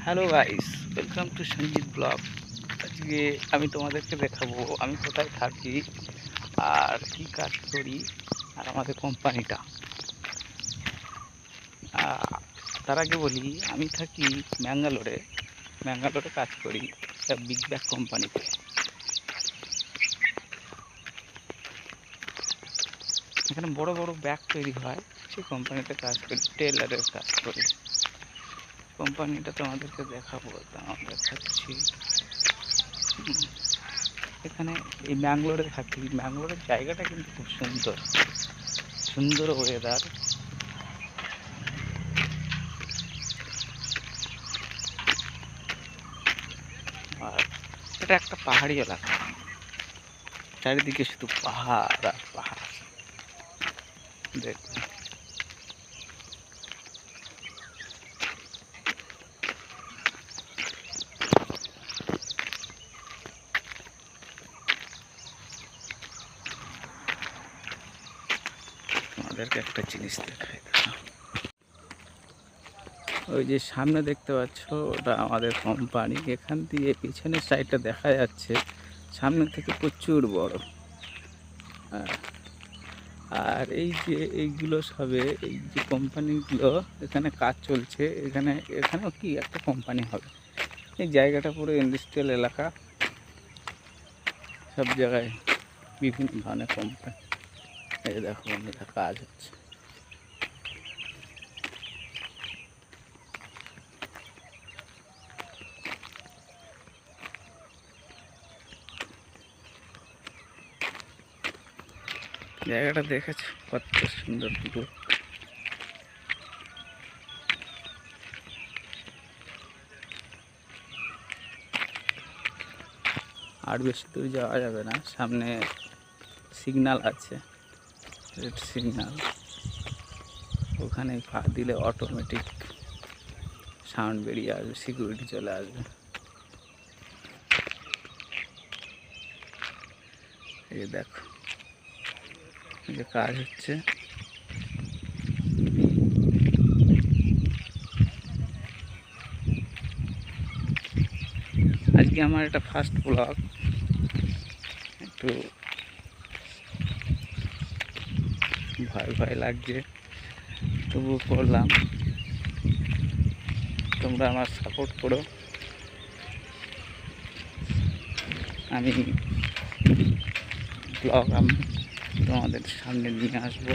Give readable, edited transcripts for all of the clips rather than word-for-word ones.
Hello guys, welcome to Sanjit blog. আজকে আমি তোমাদেরকে দেখাবো আমি কোথায় থাকি আর কি কাজ করি আর আমাদের কোম্পানিটা। তার আগে বলি, আমি থাকি ম্যাঙ্গালোরে কাজ করি একটা বিগ ব্যাগ কোম্পানিতে। এখানে বড় বড় ব্যাগ তৈরি হয়, সেই কোম্পানিতে কাজ করি, টেলারের কাজ করি। কোম্পানিটা তোমাদেরকে দেখাবো, দেখাচ্ছি। এখানে এই ব্যাঙ্গালোরে থাকি। ব্যাঙ্গালোরের জায়গাটা কিন্তু খুব সুন্দর, সুন্দর ওয়েদার। আর এটা একটা পাহাড়ি এলাকা, চারিদিকে শুধু পাহাড় আর পাহাড়। দেখুন, আমাদেরকে একটা জিনিস দেখাই। ওই যে সামনে দেখতে পাচ্ছ, ওটা আমাদের কোম্পানি। এখান দিয়ে পিছনের সাইডটা দেখা যাচ্ছে, সামনে থেকে প্রচুর বড়। হ্যাঁ, আর এই যে এইগুলো সবে, এই যে কোম্পানিগুলো এখানে কাজ চলছে, এখানেও কি একটা কোম্পানি হবে। এই জায়গাটা পুরো ইন্ডাস্ট্রিয়াল এলাকা, সব জায়গায় বিভিন্ন ধরনের কোম্পানি। এই দেখো বন্ধুরা, কাজ হচ্ছে। জায়গাটা দেখেছো কত সুন্দর দুটো। আর বেশি দূর যাওয়া যাবে না, সামনে সিগন্যাল আছে, রেড সিগন্যাল। ওখানে পা দিলে অটোমেটিক সাউন্ড বেরিয়ে আসবে, সিকিউরিটি চলে আসবে। এই দেখো, এই যে কাজ হচ্ছে। আজকে আমার এটা ফার্স্ট ব্লগ, একটু ভয় ভয় লাগছে, তবু করলাম। তোমরা আমার সাপোর্ট করো, আমি ব্লগ তোমাদের সামনে নিয়ে আসবো,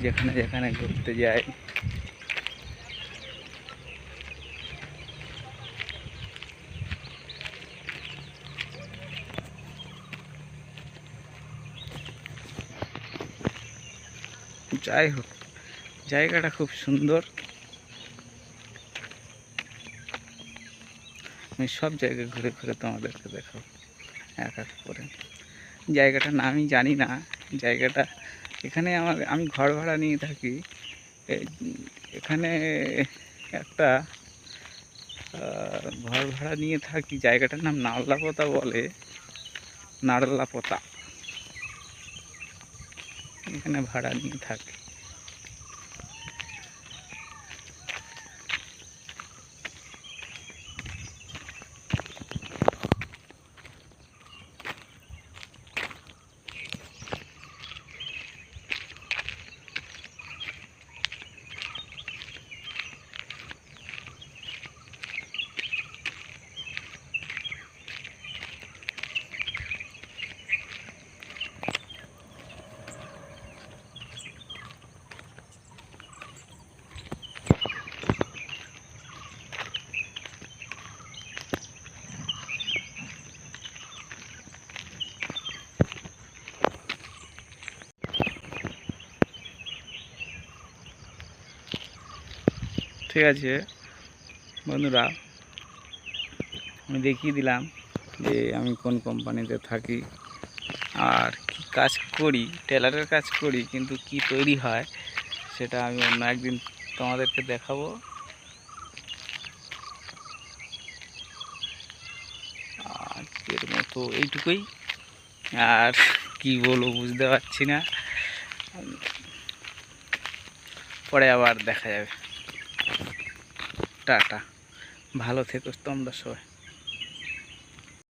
যেখানে যেখানে ঘুরতে যাই। যাই হোক, জায়গাটা খুব সুন্দর। আমি সব জায়গায় ঘুরে ঘুরে তোমাদেরকে দেখাবো এক এক করে। জায়গাটার নামই জানি না। জায়গাটা এখানে আমি ঘর ভাড়া নিয়ে থাকি। এখানে একটা ঘর ভাড়া নিয়ে থাকি, জায়গাটার নাম নারলাপোতা বলে, নারলাপোতা। এখানে ভাড়া নিয়ে থাকি। ঠিক আছে বন্ধুরা, আমি দেখিয়ে দিলাম যে আমি কোন কোম্পানিতে থাকি আর কি কাজ করি। টেলারের কাজ করি, কিন্তু কি তৈরি হয় সেটা আমি অন্য একদিন তোমাদেরকে দেখাবো। আজকের মতো এইটুকুই, আর কি বলবো বুঝতে পারছি না। পরে আবার দেখা যাবে। টাটা। ভালো থেকো তোমরা সবাই।